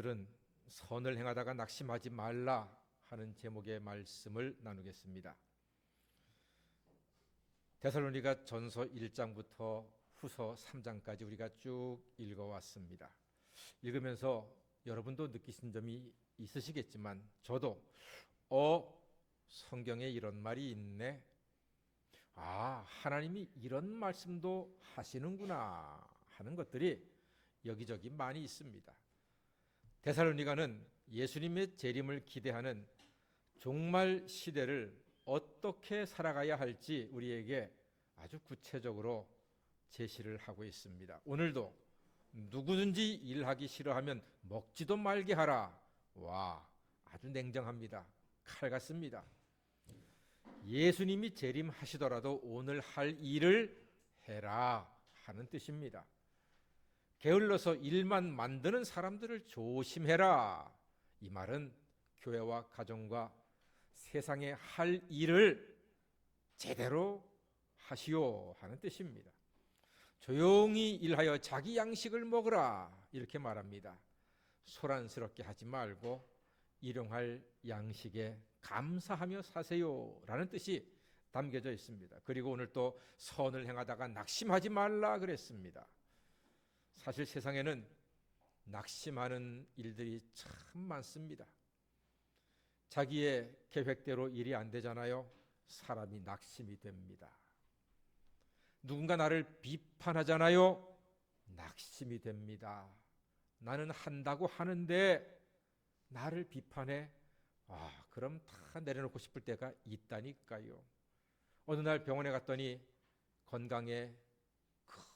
오늘은 선을 행하다가 낙심하지 말라 하는 제목의 말씀을 나누겠습니다. 데살로니가 전서 1장부터 후서 3장까지 우리가 쭉 읽어왔습니다. 읽으면서 여러분도 느끼신 점이 있으시겠지만 저도 성경에 이런 말이 있네, 하나님이 이런 말씀도 하시는구나 하는 것들이 여기저기 많이 있습니다. 데살로니가는 예수님의 재림을 기대하는 종말 시대를 어떻게 살아가야 할지 우리에게 아주 구체적으로 제시를 하고 있습니다. 오늘도 누구든지 일하기 싫어하면 먹지도 말게 하라. 아주 냉정합니다. 칼 같습니다. 예수님이 재림하시더라도 오늘 할 일을 해라 하는 뜻입니다. 게을러서 일만 만드는 사람들을 조심해라. 이 말은 교회와 가정과 세상에 할 일을 제대로 하시오 하는 뜻입니다. 조용히 일하여 자기 양식을 먹으라 이렇게 말합니다. 소란스럽게 하지 말고 일용할 양식에 감사하며 사세요 라는 뜻이 담겨져 있습니다. 그리고 오늘 또 선을 행하다가 낙심하지 말라 그랬습니다. 사실 세상에는 낙심하는 일들이 참 많습니다. 자기의 계획대로 일이 안 되잖아요. 사람이 낙심이 됩니다. 누군가 나를 비판하잖아요. 낙심이 됩니다. 나는 한다고 하는데 나를 비판해. 그럼 다 내려놓고 싶을 때가 있다니까요. 어느 날 병원에 갔더니 건강에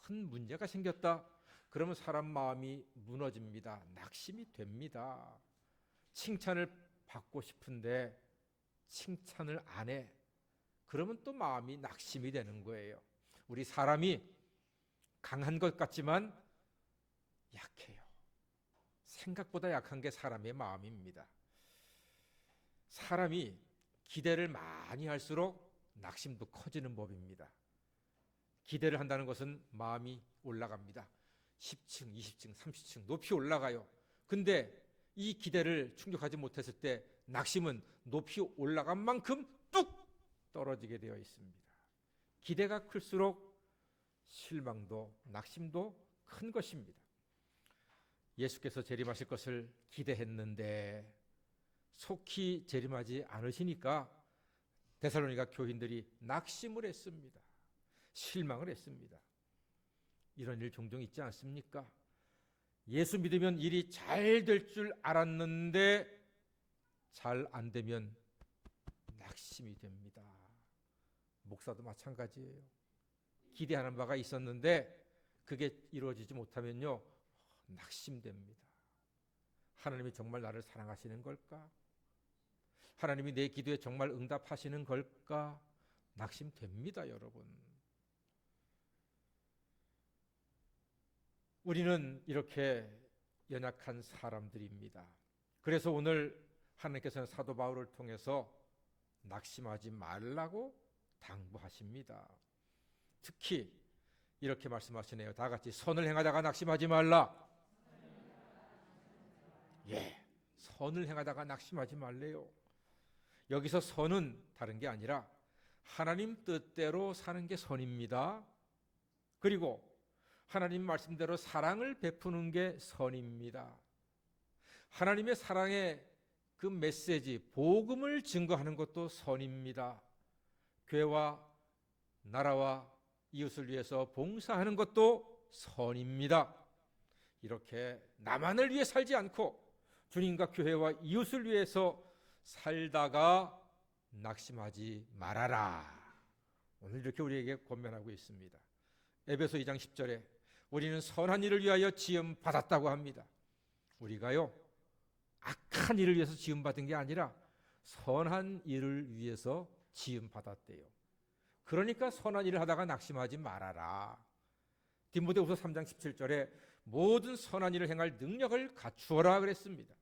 큰 문제가 생겼다. 그러면 사람 마음이 무너집니다. 낙심이 됩니다. 칭찬을 받고 싶은데 칭찬을 안 해. 그러면 또 마음이 낙심이 되는 거예요. 우리 사람이 강한 것 같지만 약해요. 생각보다 약한 게 사람의 마음입니다. 사람이 기대를 많이 할수록 낙심도 커지는 법입니다. 기대를 한다는 것은 마음이 올라갑니다. 10층, 20층, 30층 높이 올라가요. 근데 이 기대를 충족하지 못했을 때 낙심은 높이 올라간 만큼 뚝 떨어지게 되어 있습니다. 기대가 클수록 실망도 낙심도 큰 것입니다. 예수께서 재림하실 것을 기대했는데 속히 재림하지 않으시니까 데살로니가 교인들이 낙심을 했습니다. 실망을 했습니다. 이런 일 종종 있지 않습니까? 예수 믿으면 일이 잘 될 줄 알았는데 잘 안 되면 낙심이 됩니다. 목사도 마찬가지예요. 기대하는 바가 있었는데 그게 이루어지지 못하면요, 낙심됩니다. 하나님이 정말 나를 사랑하시는 걸까? 하나님이 내 기도에 정말 응답하시는 걸까? 낙심됩니다, 여러분. 우리는 이렇게 연약한 사람들입니다. 그래서 오늘 하나님께서는 사도 바울을 통해서 낙심하지 말라고 당부하십니다. 특히 이렇게 말씀하시네요. 다 같이 선을 행하다가 낙심하지 말라. 선을 행하다가 낙심하지 말래요. 여기서 선은 다른 게 아니라 하나님 뜻대로 사는 게 선입니다. 그리고 하나님 말씀대로 사랑을 베푸는 게 선입니다. 하나님의 사랑의 그 메시지, 복음을 증거하는 것도 선입니다. 교회와 나라와 이웃을 위해서 봉사하는 것도 선입니다. 이렇게 나만을 위해 살지 않고 주님과 교회와 이웃을 위해서 살다가 낙심하지 말아라. 오늘 이렇게 우리에게 권면하고 있습니다. 에베소 2장 10절에 우리는 선한 일을 위하여 지음 받았다고 합니다. 우리가요, 악한 일을 위해서 지음 받은 게 아니라 선한 일을 위해서 지음 받았대요. 그러니까 선한 일을 하다가 낙심하지 말아라. 디모데후서 3장 17절에 모든 선한 일을 행할 능력을 갖추어라 그랬습니다.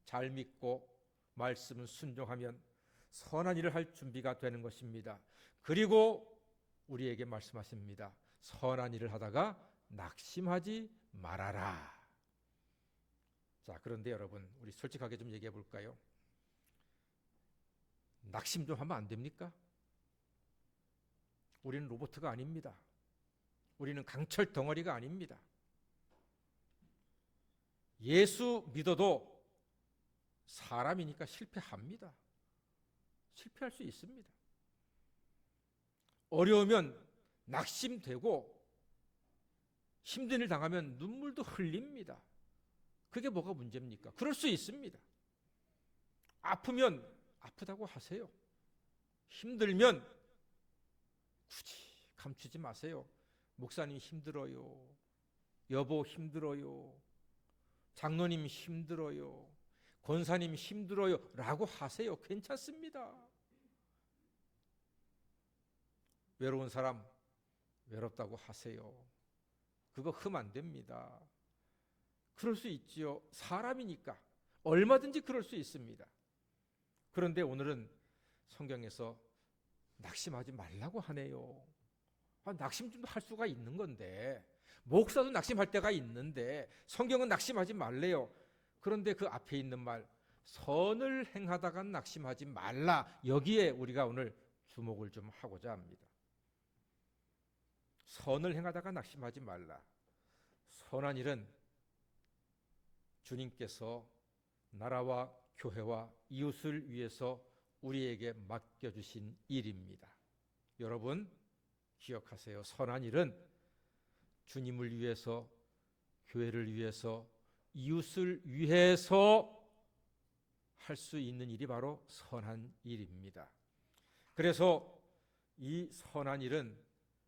잘 믿고 말씀을 순종하면 선한 일을 할 준비가 되는 것입니다. 그리고 우리에게 말씀하십니다. 선한 일을 하다가 낙심하지 말아라. 자, 그런데 여러분, 우리 솔직하게 좀 얘기해 볼까요? 낙심 좀 하면 안 됩니까? 우리는 로봇가 아닙니다. 우리는 강철 덩어리가 아닙니다. 예수 믿어도 사람이니까 실패합니다. 실패할 수 있습니다. 어려우면 낙심되고 힘든 일 당하면 눈물도 흘립니다. 그게 뭐가 문제입니까? 그럴 수 있습니다. 아프면 아프다고 하세요. 힘들면 굳이 감추지 마세요. 목사님 힘들어요. 여보 힘들어요. 장로님 힘들어요. 권사님 힘들어요. 라고 하세요. 괜찮습니다. 외로운 사람 외롭다고 하세요. 그거 흠 안 됩니다. 그럴 수 있지요. 사람이니까 얼마든지 그럴 수 있습니다. 그런데 오늘은 성경에서 낙심하지 말라고 하네요. 낙심 좀 할 수가 있는 건데, 목사도 낙심할 때가 있는데 성경은 낙심하지 말래요. 그런데 그 앞에 있는 말, 선을 행하다가 낙심하지 말라, 여기에 우리가 오늘 주목을 좀 하고자 합니다. 선을 행하다가 낙심하지 말라. 선한 일은 주님께서 나라와 교회와 이웃을 위해서 우리에게 맡겨주신 일입니다. 여러분 기억하세요. 선한 일은 주님을 위해서, 교회를 위해서, 이웃을 위해서 할 수 있는 일이 바로 선한 일입니다. 그래서 이 선한 일은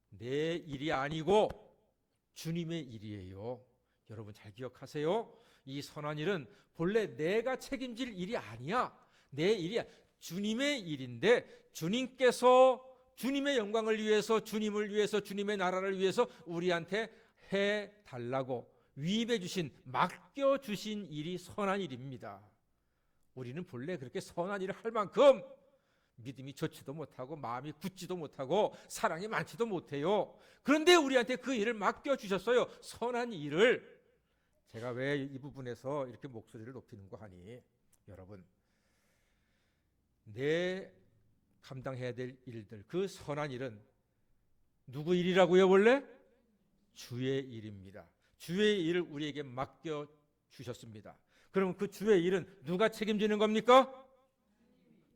내 일이 아니고 주님의 일이에요. 여러분 잘 기억하세요. 이 선한 일은 본래 내가 책임질 일이 아니야. 내 일이야. 주님의 일인데, 주님께서 주님의 영광을 위해서, 주님을 위해서, 주님의 나라를 위해서 우리한테 해달라고 위임해 주신, 맡겨 주신 일이 선한 일입니다. 우리는 본래 그렇게 선한 일을 할 만큼 믿음이 좋지도 못하고 마음이 굳지도 못하고 사랑이 많지도 못해요. 그런데 우리한테 그 일을 맡겨 주셨어요. 선한 일을. 제가 왜 이 부분에서 이렇게 목소리를 높이는 거 하니, 여러분 내 감당해야 될 일들, 그 선한 일은 누구 일이라고요? 원래 주의 일입니다. 주의 일을 우리에게 맡겨 주셨습니다. 그럼 그 주의 일은 누가 책임지는 겁니까?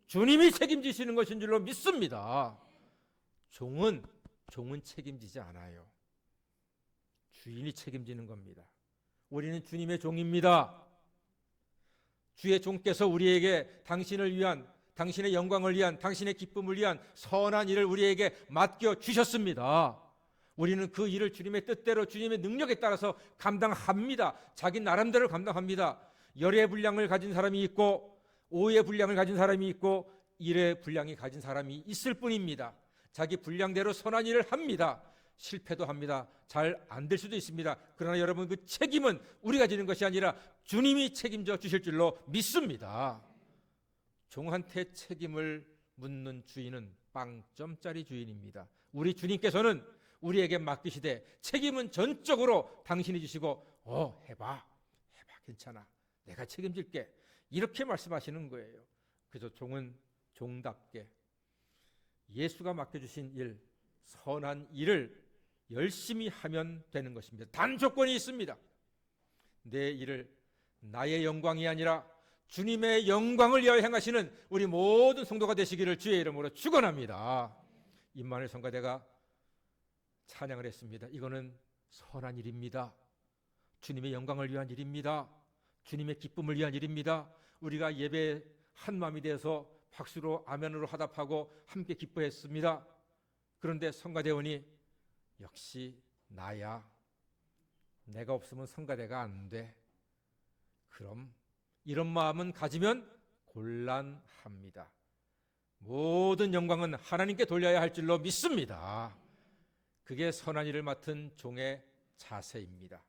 주님이 책임지시는 것인 줄로 믿습니다. 종은 책임지지 않아요. 주인이 책임지는 겁니다. 우리는 주님의 종입니다. 주의 종께서 우리에게 당신을 위한, 당신의 영광을 위한, 당신의 기쁨을 위한 선한 일을 우리에게 맡겨 주셨습니다. 우리는 그 일을 주님의 뜻대로, 주님의 능력에 따라서 감당합니다. 자기 나름대로 감당합니다. 열의 분량을 가진 사람이 있고, 오의 분량을 가진 사람이 있고, 일의 분량이 가진 사람이 있을 뿐입니다. 자기 분량대로 선한 일을 합니다. 실패도 합니다. 잘 안 될 수도 있습니다. 그러나 여러분, 그 책임은 우리가 지는 것이 아니라 주님이 책임져 주실 줄로 믿습니다. 종한테 책임을 묻는 주인은 빵점짜리 주인입니다. 우리 주님께서는 우리에게 맡기시되 책임은 전적으로 당신이 주시고, 해봐 괜찮아, 내가 책임질게, 이렇게 말씀하시는 거예요. 그래서 종은 종답게 예수가 맡겨주신 일, 선한 일을 열심히 하면 되는 것입니다. 단 조건이 있습니다. 내 일을 나의 영광이 아니라 주님의 영광을 위하여 행하시는 우리 모든 성도가 되시기를 주의 이름으로 축원합니다. 임마누엘 성가대가 찬양을 했습니다. 이거는 선한 일입니다. 주님의 영광을 위한 일입니다. 주님의 기쁨을 위한 일입니다. 우리가 예배 한 마음이 되어서 박수로 아멘으로 화답하고 함께 기뻐했습니다. 그런데 성가대원이 역시 나야, 내가 없으면 성가대가 안 돼. 그럼 이런 마음은 가지면 곤란합니다. 모든 영광은 하나님께 돌려야 할 줄로 믿습니다. 그게 선한 일을 맡은 종의 자세입니다.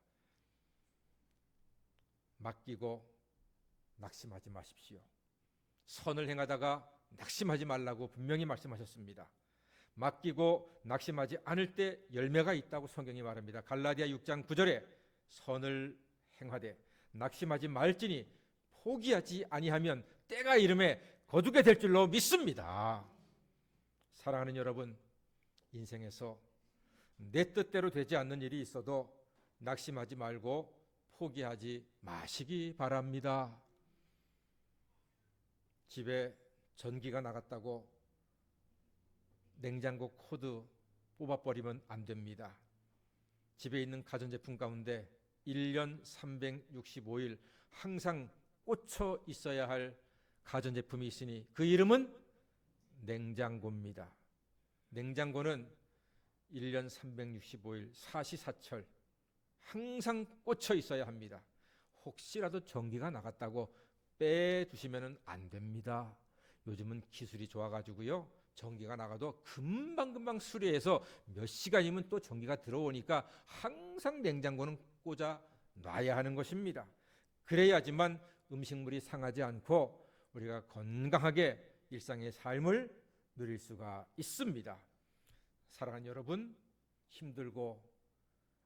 맡기고 낙심하지 마십시오. 선을 행하다가 낙심하지 말라고 분명히 말씀하셨습니다. 맡기고 낙심하지 않을 때 열매가 있다고 성경이 말합니다. 갈라디아 6장 9절에 선을 행하되 낙심하지 말지니 포기하지 아니하면 때가 이름에 거두게 될 줄로 믿습니다. 사랑하는 여러분, 인생에서 내 뜻대로 되지 않는 일이 있어도 낙심하지 말고 포기하지 마시기 바랍니다. 집에 전기가 나갔다고 냉장고 코드 뽑아버리면 안 됩니다. 집에 있는 가전제품 가운데 1년 365일 항상 꽂혀 있어야 할 가전제품이 있으니 그 이름은 냉장고입니다. 냉장고는 1년 365일 사시사철 항상 꽂혀 있어야 합니다. 혹시라도 전기가 나갔다고 빼두시면 안 됩니다. 요즘은 기술이 좋아가지고요, 전기가 나가도 금방금방 수리해서 몇 시간이면 또 전기가 들어오니까 항상 냉장고는 꽂아 놔야 하는 것입니다. 그래야지만 음식물이 상하지 않고 우리가 건강하게 일상의 삶을 누릴 수가 있습니다. 사랑하는 여러분, 힘들고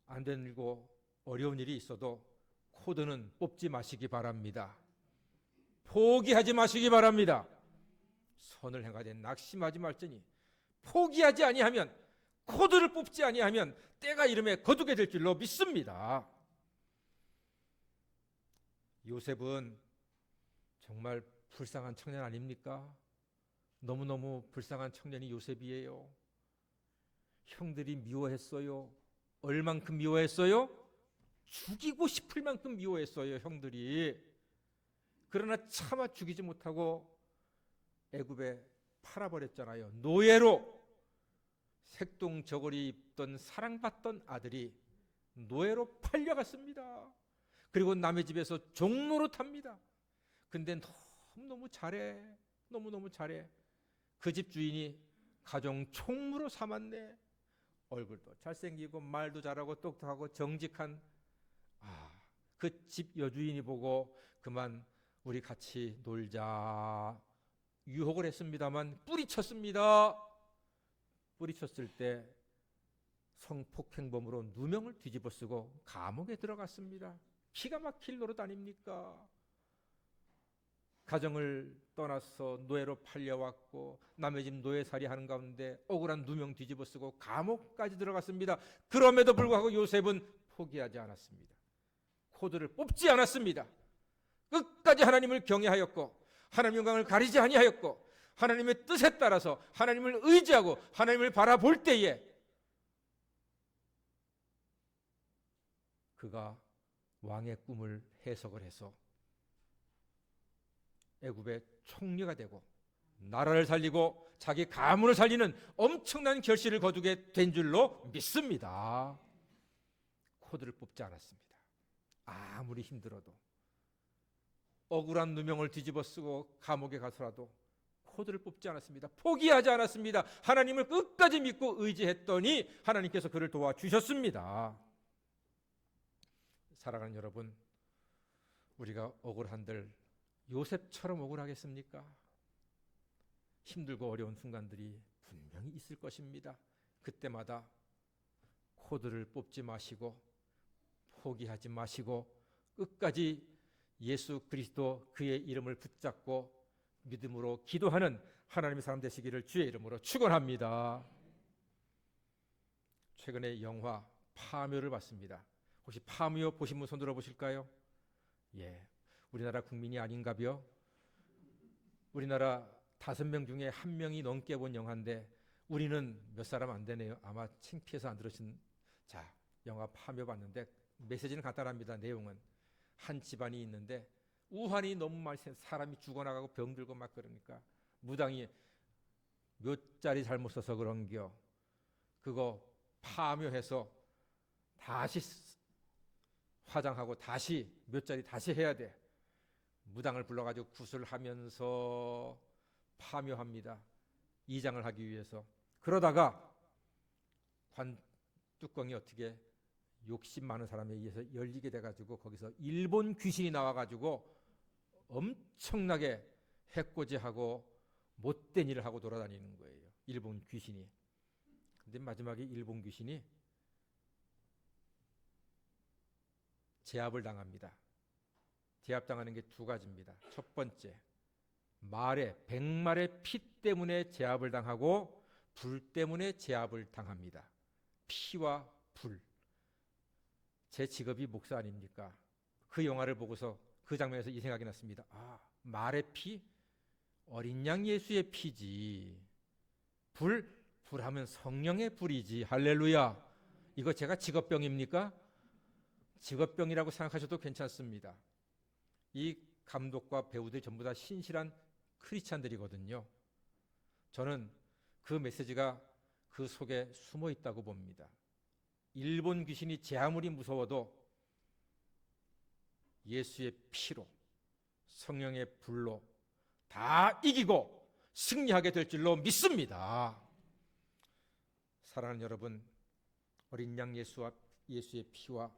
안 되고 어려운 일이 있어도 코드는 뽑지 마시기 바랍니다. 포기하지 마시기 바랍니다. 선을 행하되 낙심하지 말지니 포기하지 아니하면, 코드를 뽑지 아니하면 때가 이름에 거두게 될 줄로 믿습니다. 요셉은 정말 불쌍한 청년 아닙니까? 너무너무 불쌍한 청년이 요셉이에요. 형들이 미워했어요. 얼만큼 미워했어요? 죽이고 싶을 만큼 미워했어요, 형들이. 그러나 차마 죽이지 못하고 애굽에 팔아버렸잖아요. 노예로, 색동저고리 입던 사랑받던 아들이 노예로 팔려갔습니다. 그리고 남의 집에서 종노릇합니다. 근데 너무너무 잘해. 너무너무 잘해. 그 집 주인이 가정 총무로 삼았네. 얼굴도 잘생기고 말도 잘하고 똑똑하고 정직한 그 집 여주인이 보고 그만 우리 같이 놀자 유혹을 했습니다만 뿌리쳤습니다. 뿌리쳤을 때 성폭행범으로 누명을 뒤집어쓰고 감옥에 들어갔습니다. 기가 막힐 노릇 아닙니까? 가정을 떠나서 노예로 팔려왔고 남의 집 노예살이 하는 가운데 억울한 누명 뒤집어쓰고 감옥까지 들어갔습니다. 그럼에도 불구하고 요셉은 포기하지 않았습니다. 코드를 뽑지 않았습니다. 끝까지 하나님을 경외하였고 하나님의 영광을 가리지 아니하였고 하나님의 뜻에 따라서 하나님을 의지하고 하나님을 바라볼 때에 그가 왕의 꿈을 해석을 해서 애굽의 총리가 되고 나라를 살리고 자기 가문을 살리는 엄청난 결실을 거두게 된 줄로 믿습니다. 코드를 뽑지 않았습니다. 아무리 힘들어도 억울한 누명을 뒤집어 쓰고 감옥에 가서라도 코드를 뽑지 않았습니다. 포기하지 않았습니다. 하나님을 끝까지 믿고 의지했더니 하나님께서 그를 도와주셨습니다. 사랑하는 여러분, 우리가 억울한들 요셉처럼 억울하겠습니까? 힘들고 어려운 순간들이 분명히 있을 것입니다. 그때마다 코드를 뽑지 마시고 포기하지 마시고 끝까지 예수 그리스도 그의 이름을 붙잡고 믿음으로 기도하는 하나님의 사람 되시기를 주의 이름으로 축원합니다. 최근에 영화 파묘를 봤습니다. 혹시 파묘 보신 분 손 들어 보실까요? 예, 우리나라 국민이 아닌가요? 우리나라 5명 중에 1명이 넘게 본 영화인데 우리는 몇 사람 안 되네요. 아마 창피해서 안 들으신. 자, 영화 파묘 봤는데 메시지는 간단합니다. 내용은 한 집안이 있는데 우환이 너무 많이 사람이 죽어나가고 병들고 막 그러니까 무당이 몇 자리 잘못 써서 그런겨 그거 파묘해서 다시 화장하고 다시 몇 자리 다시 해야 돼. 무당을 불러가지고 구슬하면서 파묘합니다. 이장을 하기 위해서. 그러다가 관 뚜껑이 어떻게 욕심 많은 사람에 의해서 열리게 돼가지고 거기서 일본 귀신이 나와가지고 엄청나게 해코지하고 못된 일을 하고 돌아다니는 거예요. 일본 귀신이. 근데 마지막에 일본 귀신이 제압을 당합니다. 제압당하는 게 두 가지입니다. 첫 번째, 백말의 피 때문에 제압을 당하고 불 때문에 제압을 당합니다. 피와 불. 제 직업이 목사 아닙니까? 그 영화를 보고서 그 장면에서 이 생각이 났습니다. 말의 피? 어린 양 예수의 피지. 불하면 성령의 불이지. 할렐루야. 이거 제가 직업병입니까? 직업병이라고 생각하셔도 괜찮습니다. 이 감독과 배우들이 전부 다 신실한 크리스찬들이거든요. 저는 그 메시지가 그 속에 숨어 있다고 봅니다. 일본 귀신이 제 아무리 무서워도 예수의 피로, 성령의 불로 다 이기고 승리하게 될 줄로 믿습니다. 사랑하는 여러분, 어린 양 예수의 피와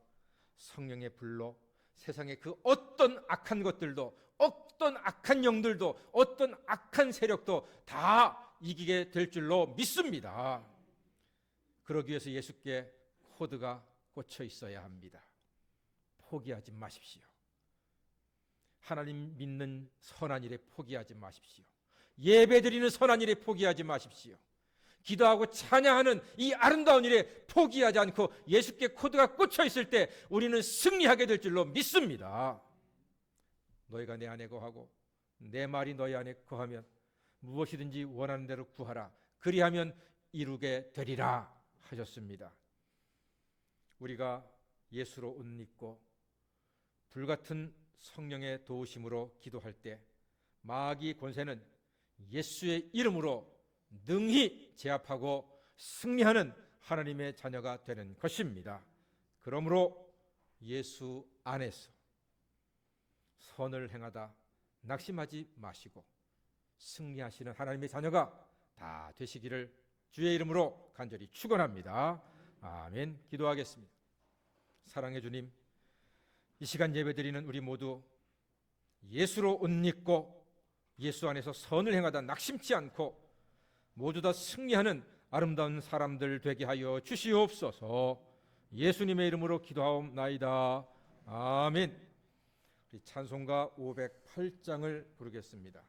성령의 불로 세상의 그 어떤 악한 것들도, 어떤 악한 영들도, 어떤 악한 세력도 다 이기게 될 줄로 믿습니다. 그러기 위해서 예수께 코드가 꽂혀 있어야 합니다. 포기하지 마십시오. 하나님 믿는 선한 일에 포기하지 마십시오. 예배드리는 선한 일에 포기하지 마십시오. 기도하고 찬양하는 이 아름다운 일에 포기하지 않고 예수께 코드가 꽂혀 있을 때 우리는 승리하게 될 줄로 믿습니다. 너희가 내 안에 거하고 내 말이 너희 안에 거하면 무엇이든지 원하는 대로 구하라. 그리하면 이루게 되리라 하셨습니다. 우리가 예수로 옷 입고 불같은 성령의 도우심으로 기도할 때 마귀의 권세는 예수의 이름으로 능히 제압하고 승리하는 하나님의 자녀가 되는 것입니다. 그러므로 예수 안에서 선을 행하다 낙심하지 마시고 승리하시는 하나님의 자녀가 다 되시기를 주의 이름으로 간절히 축원합니다. 아멘. 기도하겠습니다. 사랑의 주님, 이 시간 예배드리는 우리 모두 예수로 옷 입고 예수 안에서 선을 행하다 낙심치 않고 모두 다 승리하는 아름다운 사람들 되게 하여 주시옵소서. 예수님의 이름으로 기도하옵나이다. 아멘. 우리 찬송가 508장을 부르겠습니다.